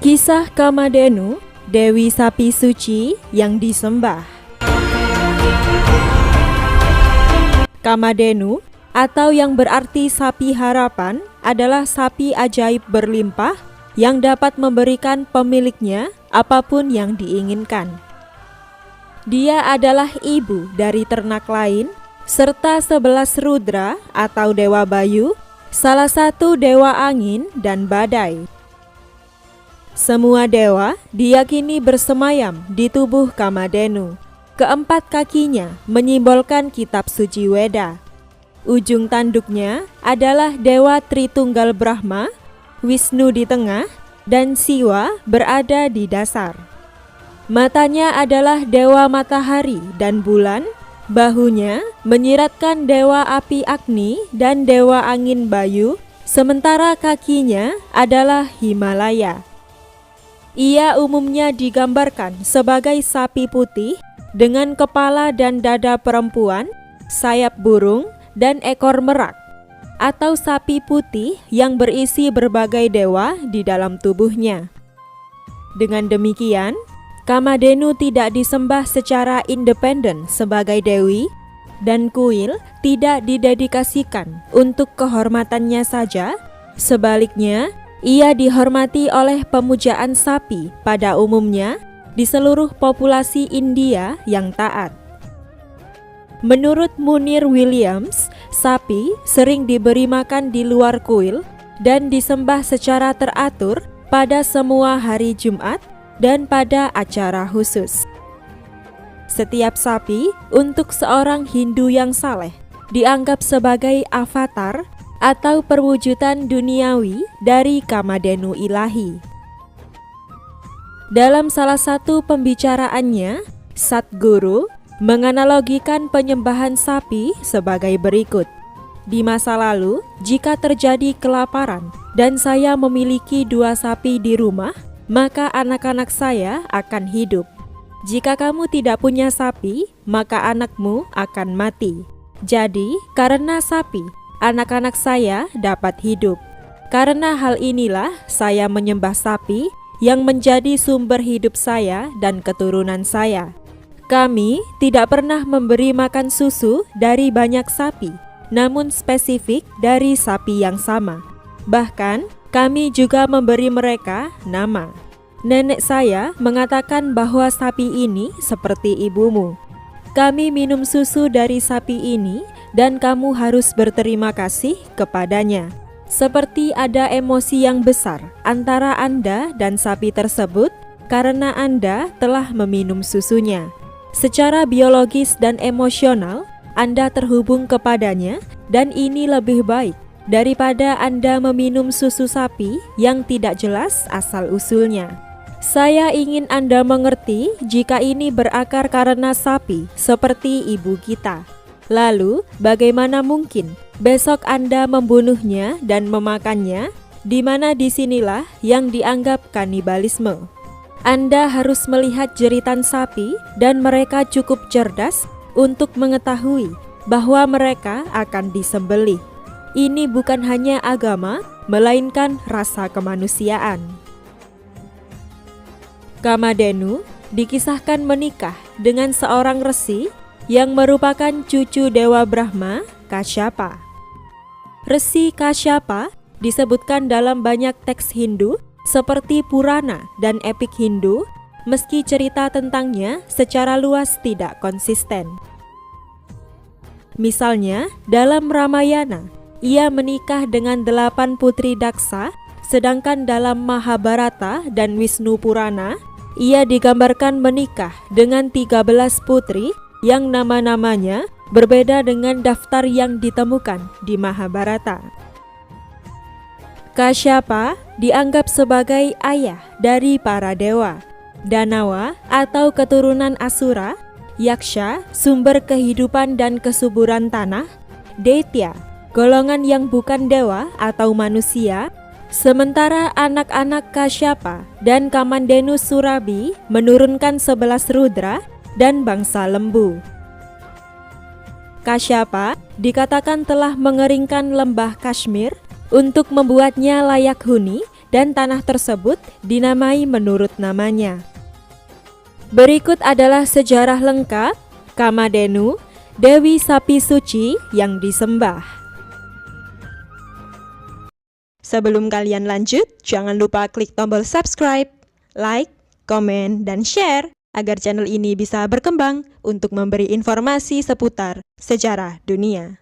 Kisah Kamadhenu, Dewi Sapi Suci yang disembah. Kamadhenu atau yang berarti sapi harapan adalah sapi ajaib berlimpah yang dapat memberikan pemiliknya apapun yang diinginkan. Dia adalah ibu dari ternak lain serta 11 rudra atau dewa bayu, salah satu dewa angin dan badai. Semua dewa diyakini bersemayam di tubuh Kamadhenu. Keempat kakinya menyimbolkan kitab suci Weda. Ujung tanduknya adalah Dewa Tritunggal Brahma, Wisnu di tengah, dan Siwa berada di dasar. Matanya adalah Dewa Matahari dan Bulan, bahunya menyiratkan Dewa Api Agni dan Dewa Angin Bayu, sementara kakinya adalah Himalaya. Ia umumnya digambarkan sebagai sapi putih dengan kepala dan dada perempuan, sayap burung, dan ekor merak, atau sapi putih yang berisi berbagai dewa di dalam tubuhnya. Dengan demikian, Kamadhenu tidak disembah secara independen sebagai dewi, dan kuil tidak didedikasikan untuk kehormatannya saja. Sebaliknya, ia dihormati oleh pemujaan sapi pada umumnya di seluruh populasi India yang taat. Menurut Munir Williams, sapi sering diberi makan di luar kuil dan disembah secara teratur pada semua hari Jumat dan pada acara khusus. Setiap sapi untuk seorang Hindu yang saleh dianggap sebagai avatar atau perwujudan duniawi dari Kamadhenu ilahi. Dalam salah satu pembicaraannya, Satguru menganalogikan penyembahan sapi sebagai berikut. Di masa lalu, jika terjadi kelaparan dan saya memiliki 2 sapi di rumah, maka anak-anak saya akan hidup. Jika kamu tidak punya sapi, maka anakmu akan mati. Jadi, karena sapi, anak-anak saya dapat hidup. Karena hal inilah saya menyembah sapi yang menjadi sumber hidup saya dan keturunan saya. Kami tidak pernah memberi makan susu dari banyak sapi, namun spesifik dari sapi yang sama. Bahkan, kami juga memberi mereka nama. Nenek saya mengatakan bahwa sapi ini seperti ibumu. Kami minum susu dari sapi ini dan kamu harus berterima kasih kepadanya. Seperti ada emosi yang besar antara Anda dan sapi tersebut karena Anda telah meminum susunya. Secara biologis dan emosional, Anda terhubung kepadanya dan ini lebih baik daripada Anda meminum susu sapi yang tidak jelas asal-usulnya. Saya ingin Anda mengerti jika ini berakar karena sapi seperti ibu kita. Lalu, bagaimana mungkin besok Anda membunuhnya dan memakannya, di mana disinilah yang dianggap kanibalisme. Anda harus melihat jeritan sapi dan mereka cukup cerdas untuk mengetahui bahwa mereka akan disembelih. Ini bukan hanya agama, melainkan rasa kemanusiaan. Kamadhenu dikisahkan menikah dengan seorang resi yang merupakan cucu Dewa Brahma, Kasyapa. Resi Kasyapa disebutkan dalam banyak teks Hindu seperti Purana dan epik Hindu, meski cerita tentangnya secara luas tidak konsisten. Misalnya, dalam Ramayana, ia menikah dengan 8 putri Daksa, sedangkan dalam Mahabharata dan Wisnu Purana, ia digambarkan menikah dengan 13 putri yang nama-namanya berbeda dengan daftar yang ditemukan di Mahabharata. Kasyapa dianggap sebagai ayah dari para dewa, Danawa atau keturunan Asura, Yaksha sumber kehidupan dan kesuburan tanah, Daitya golongan yang bukan dewa atau manusia, sementara anak-anak Kasyapa dan Kamadhenu Surabi menurunkan 11 rudra dan bangsa lembu. Kasyapa dikatakan telah mengeringkan lembah Kashmir untuk membuatnya layak huni dan tanah tersebut dinamai menurut namanya. Berikut adalah sejarah lengkap Kamadhenu, Dewi Sapi Suci yang disembah. Sebelum kalian lanjut, jangan lupa klik tombol subscribe, like, komen, dan share agar channel ini bisa berkembang untuk memberi informasi seputar sejarah dunia.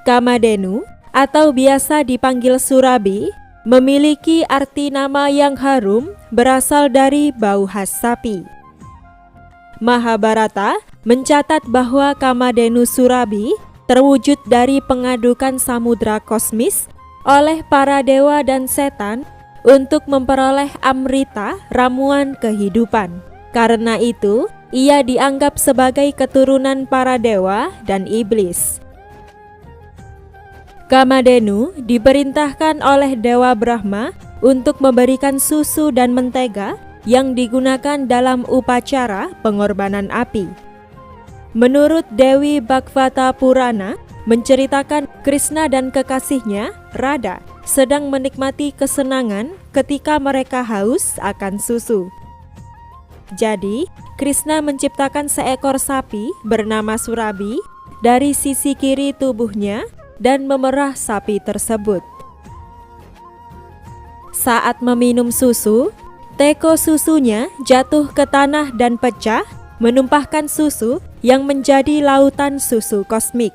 Kamadhenu atau biasa dipanggil Surabi memiliki arti nama yang harum berasal dari bau khas sapi. Mahabharata mencatat bahwa Kamadhenu Surabi terwujud dari pengadukan samudra kosmis oleh para dewa dan setan untuk memperoleh amrita, ramuan kehidupan. Karena itu, ia dianggap sebagai keturunan para dewa dan iblis. Kamadhenu diperintahkan oleh Dewa Brahma untuk memberikan susu dan mentega yang digunakan dalam upacara pengorbanan api. Menurut Dewi Bhagavata Purana menceritakan Krishna dan kekasihnya Radha sedang menikmati kesenangan ketika mereka haus akan susu. Jadi, Krishna menciptakan seekor sapi bernama Surabi dari sisi kiri tubuhnya dan memerah sapi tersebut. Saat meminum susu, teko susunya jatuh ke tanah dan pecah, menumpahkan susu yang menjadi lautan susu kosmik.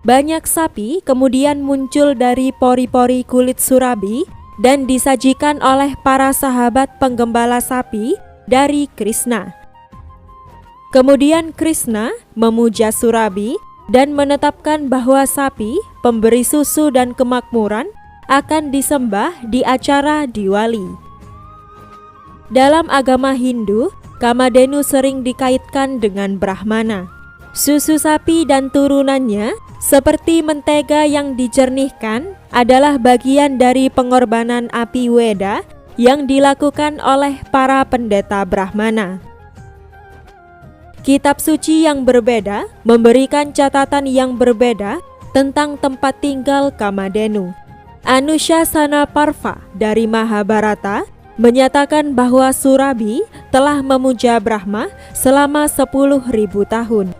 Banyak sapi kemudian muncul dari pori-pori kulit Surabi dan disajikan oleh para sahabat penggembala sapi dari Krishna. Kemudian Krishna memuja Surabi dan menetapkan bahwa sapi, pemberi susu dan kemakmuran, akan disembah di acara Diwali. Dalam agama Hindu, Kamadhenu sering dikaitkan dengan Brahmana. Susu sapi dan turunannya, seperti mentega yang dijernihkan, adalah bagian dari pengorbanan api Weda yang dilakukan oleh para pendeta Brahmana. Kitab suci yang berbeda memberikan catatan yang berbeda tentang tempat tinggal Kamadhenu. Anushasana Parva dari Mahabharata menyatakan bahwa Surabi telah memuja Brahma selama 10.000 tahun.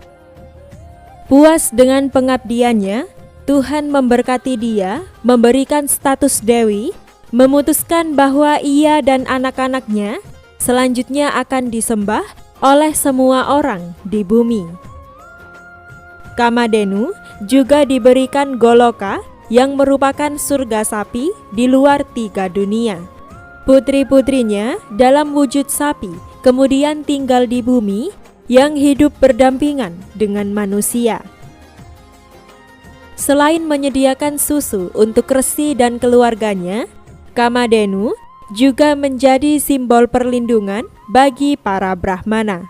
Puas dengan pengabdiannya, Tuhan memberkati dia, memberikan status dewi, memutuskan bahwa ia dan anak-anaknya selanjutnya akan disembah oleh semua orang di bumi. Kamadhenu juga diberikan Goloka yang merupakan surga sapi di luar 3 dunia. Putri-putrinya dalam wujud sapi kemudian tinggal di bumi yang hidup berdampingan dengan manusia. Selain menyediakan susu untuk Resi dan keluarganya, Kamadhenu juga menjadi simbol perlindungan bagi para Brahmana.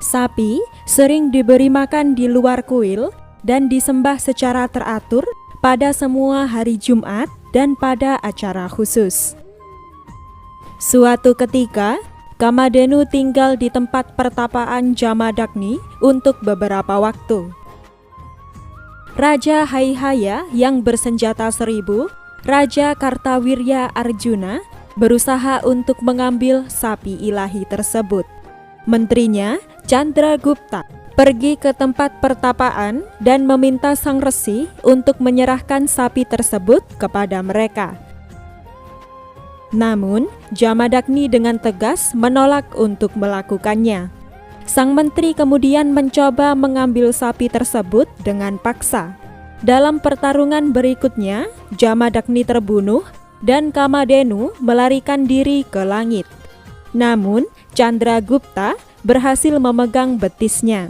Sapi sering diberi makan di luar kuil dan disembah secara teratur pada semua hari Jumat dan pada acara khusus. Suatu ketika, Kamadhenu tinggal di tempat pertapaan Jamadagni untuk beberapa waktu. Raja Haihaya yang bersenjata 1000, Raja Kartawirya Arjuna, berusaha untuk mengambil sapi ilahi tersebut. Menterinya, Chandragupta, pergi ke tempat pertapaan dan meminta sang resi untuk menyerahkan sapi tersebut kepada mereka. Namun, Jamadagni dengan tegas menolak untuk melakukannya. Sang menteri kemudian mencoba mengambil sapi tersebut dengan paksa. Dalam pertarungan berikutnya, Jamadagni terbunuh dan Kamadhenu melarikan diri ke langit. Namun, Chandragupta berhasil memegang betisnya.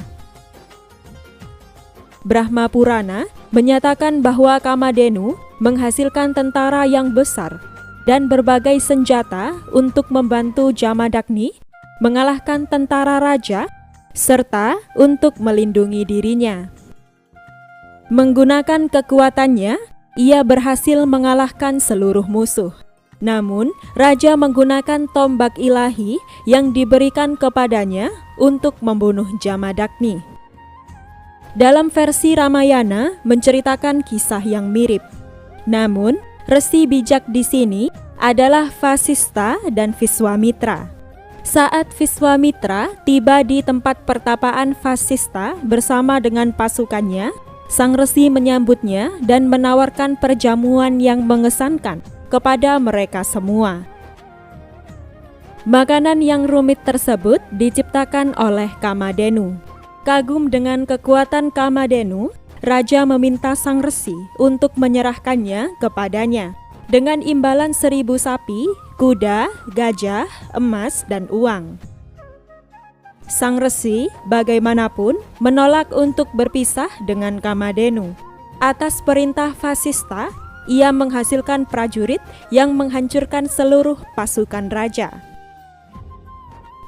Brahma Purana menyatakan bahwa Kamadhenu menghasilkan tentara yang besar dan berbagai senjata untuk membantu Jamadagni mengalahkan tentara raja serta untuk melindungi dirinya. Menggunakan kekuatannya, ia berhasil mengalahkan seluruh musuh. Namun, raja menggunakan tombak ilahi yang diberikan kepadanya untuk membunuh Jamadagni. Dalam versi Ramayana menceritakan kisah yang mirip. Namun, resi bijak di sini adalah Vasistha dan Viswamitra. Saat Viswamitra tiba di tempat pertapaan Vasistha bersama dengan pasukannya, sang resi menyambutnya dan menawarkan perjamuan yang mengesankan kepada mereka semua. Makanan yang rumit tersebut diciptakan oleh Kamadhenu. Kagum dengan kekuatan Kamadhenu, raja meminta sang resi untuk menyerahkannya kepadanya dengan imbalan 1000 sapi, kuda, gajah, emas, dan uang. Sang resi bagaimanapun menolak untuk berpisah dengan Kamadhenu. Atas perintah Vasistha, ia menghasilkan prajurit yang menghancurkan seluruh pasukan raja.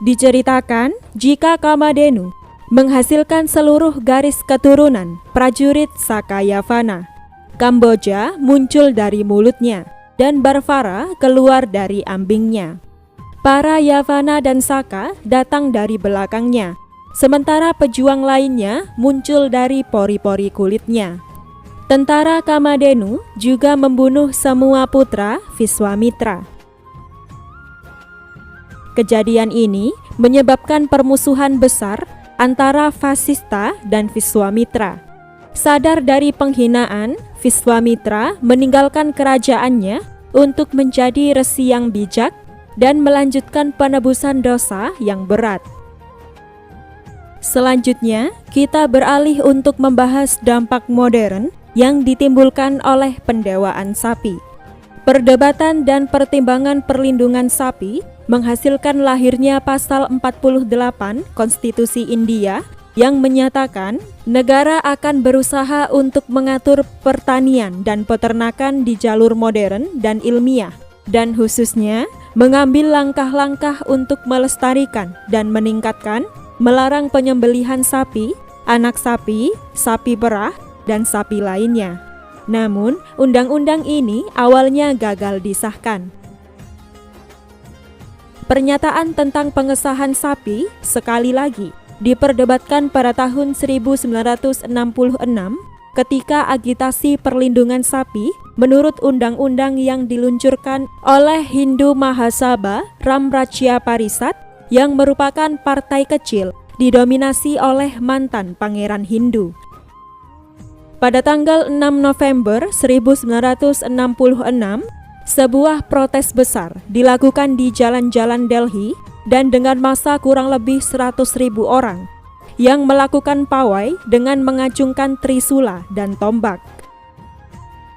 Diceritakan jika Kamadhenu menghasilkan seluruh garis keturunan prajurit Saka Yavana, Kamboja muncul dari mulutnya dan Barvara keluar dari ambingnya. Para Yavana dan Saka datang dari belakangnya, sementara pejuang lainnya muncul dari pori-pori kulitnya. Tentara Kamadhenu juga membunuh semua putra Viswamitra. Kejadian ini menyebabkan permusuhan besar antara Vasistha dan Viswamitra. Sadar dari penghinaan, Viswamitra meninggalkan kerajaannya untuk menjadi resi yang bijak dan melanjutkan penebusan dosa yang berat. Selanjutnya, kita beralih untuk membahas dampak modern yang ditimbulkan oleh pendewaan sapi. Perdebatan dan pertimbangan perlindungan sapi menghasilkan lahirnya pasal 48 Konstitusi India yang menyatakan negara akan berusaha untuk mengatur pertanian dan peternakan di jalur modern dan ilmiah, dan khususnya mengambil langkah-langkah untuk melestarikan dan meningkatkan, melarang penyembelihan sapi, anak sapi, sapi perah, dan sapi lainnya. Namun, undang-undang ini awalnya gagal disahkan. Pernyataan tentang pengesahan sapi sekali lagi diperdebatkan pada tahun 1966 ketika agitasi perlindungan sapi menurut undang-undang yang diluncurkan oleh Hindu Mahasabha Ram Rajya Parisad yang merupakan partai kecil didominasi oleh mantan pangeran Hindu. Pada tanggal 6 November 1966, sebuah protes besar dilakukan di jalan-jalan Delhi dan dengan massa kurang lebih 100.000 orang yang melakukan pawai dengan mengacungkan trisula dan tombak.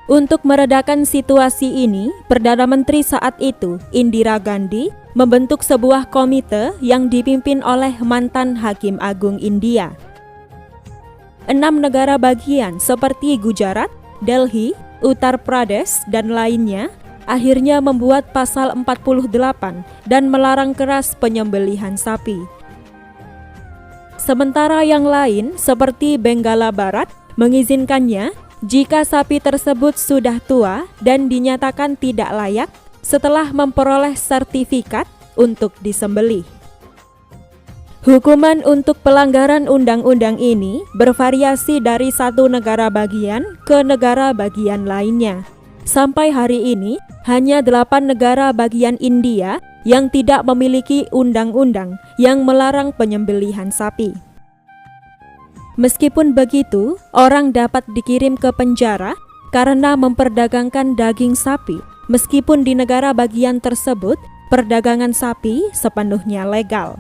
Untuk meredakan situasi ini, Perdana Menteri saat itu, Indira Gandhi, membentuk sebuah komite yang dipimpin oleh mantan Hakim Agung India. 6 negara bagian seperti Gujarat, Delhi, Uttar Pradesh, dan lainnya akhirnya membuat pasal 48 dan melarang keras penyembelihan sapi. Sementara yang lain seperti Benggala Barat mengizinkannya jika sapi tersebut sudah tua dan dinyatakan tidak layak setelah memperoleh sertifikat untuk disembelih. Hukuman untuk pelanggaran undang-undang ini bervariasi dari satu negara bagian ke negara bagian lainnya. Sampai hari ini, hanya 8 negara bagian India yang tidak memiliki undang-undang yang melarang penyembelihan sapi. Meskipun begitu, orang dapat dikirim ke penjara karena memperdagangkan daging sapi, meskipun di negara bagian tersebut perdagangan sapi sepenuhnya legal.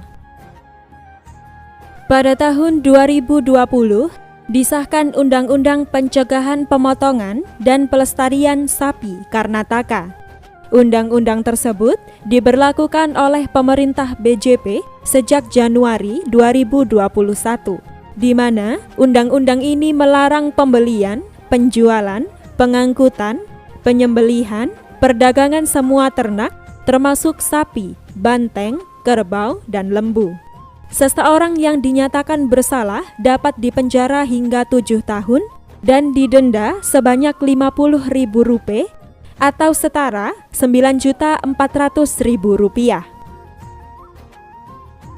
Pada tahun 2020, disahkan Undang-Undang Pencegahan Pemotongan dan Pelestarian Sapi Karnataka. Undang-undang tersebut diberlakukan oleh pemerintah BJP sejak Januari 2021, di mana undang-undang ini melarang pembelian, penjualan, pengangkutan, penyembelihan, perdagangan semua ternak, termasuk sapi, banteng, kerbau, dan lembu. Seseorang yang dinyatakan bersalah dapat dipenjara hingga 7 tahun dan didenda sebanyak Rp50.000 atau setara Rp9.400.000.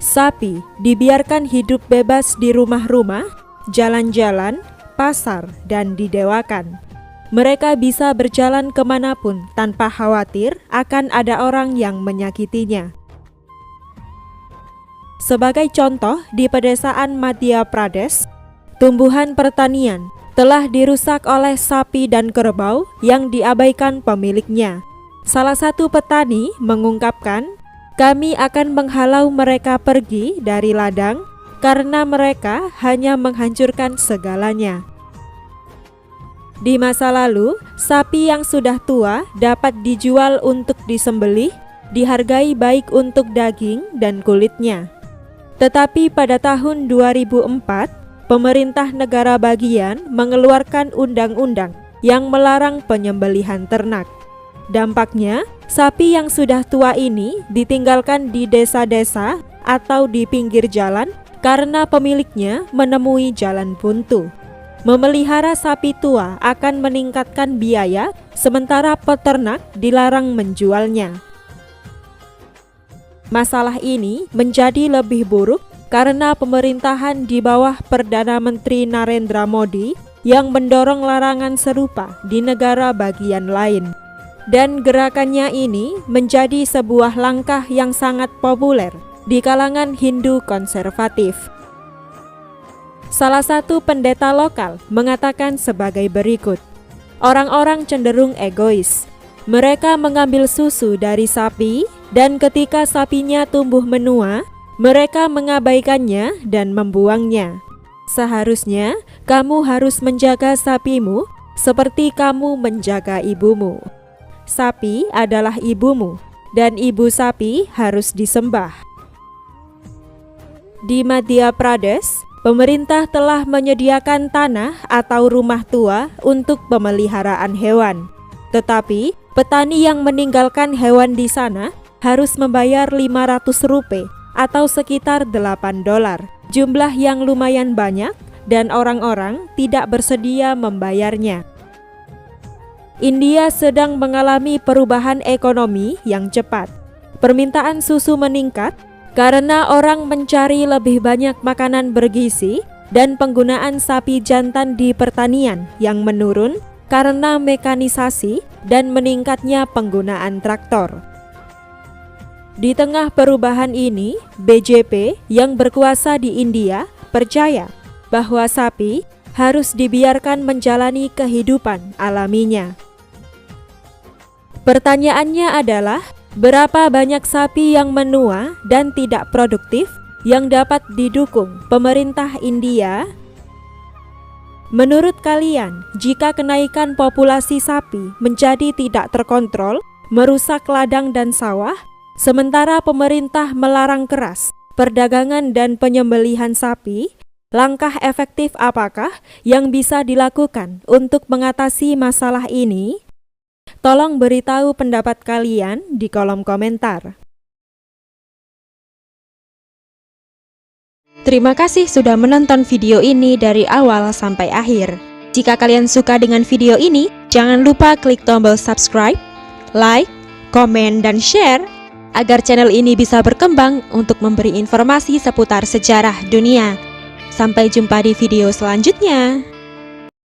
Sapi dibiarkan hidup bebas di rumah-rumah jalan-jalan, pasar, dan didewakan. Mereka bisa berjalan kemanapun tanpa khawatir akan ada orang yang menyakitinya. Sebagai contoh, di pedesaan Madhya Pradesh, tumbuhan pertanian telah dirusak oleh sapi dan kerbau yang diabaikan pemiliknya. Salah satu petani mengungkapkan, "Kami akan menghalau mereka pergi dari ladang karena mereka hanya menghancurkan segalanya." Di masa lalu, sapi yang sudah tua dapat dijual untuk disembelih, dihargai baik untuk daging dan kulitnya. Tetapi pada tahun 2004, pemerintah negara bagian mengeluarkan undang-undang yang melarang penyembelihan ternak. Dampaknya, sapi yang sudah tua ini ditinggalkan di desa-desa atau di pinggir jalan karena pemiliknya menemui jalan buntu. Memelihara sapi tua akan meningkatkan biaya, sementara peternak dilarang menjualnya. Masalah ini menjadi lebih buruk karena pemerintahan di bawah Perdana Menteri Narendra Modi yang mendorong larangan serupa di negara bagian lain. Dan gerakannya ini menjadi sebuah langkah yang sangat populer di kalangan Hindu konservatif. Salah satu pendeta lokal mengatakan sebagai berikut, "Orang-orang cenderung egois. Mereka mengambil susu dari sapi dan ketika sapinya tumbuh menua, mereka mengabaikannya dan membuangnya. Seharusnya kamu harus menjaga sapimu seperti kamu menjaga ibumu. Sapi adalah ibumu, dan ibu sapi harus disembah." Di Madhya Pradesh, pemerintah telah menyediakan tanah atau rumah tua untuk pemeliharaan hewan. Tetapi, petani yang meninggalkan hewan di sana harus membayar 500 rupiah atau sekitar $8, jumlah yang lumayan banyak dan orang-orang tidak bersedia membayarnya. India sedang mengalami perubahan ekonomi yang cepat. Permintaan susu meningkat karena orang mencari lebih banyak makanan bergizi dan penggunaan sapi jantan di pertanian yang menurun karena mekanisasi dan meningkatnya penggunaan traktor. Di tengah perubahan ini, BJP yang berkuasa di India percaya bahwa sapi harus dibiarkan menjalani kehidupan alaminya. Pertanyaannya adalah, berapa banyak sapi yang menua dan tidak produktif yang dapat didukung pemerintah India? Menurut kalian, jika kenaikan populasi sapi menjadi tidak terkontrol, merusak ladang dan sawah, sementara pemerintah melarang keras perdagangan dan penyembelihan sapi, langkah efektif apakah yang bisa dilakukan untuk mengatasi masalah ini? Tolong beritahu pendapat kalian di kolom komentar. Terima kasih sudah menonton video ini dari awal sampai akhir. Jika kalian suka dengan video ini, jangan lupa klik tombol subscribe, like, komen, dan share agar channel ini bisa berkembang untuk memberi informasi seputar sejarah dunia. Sampai jumpa di video selanjutnya.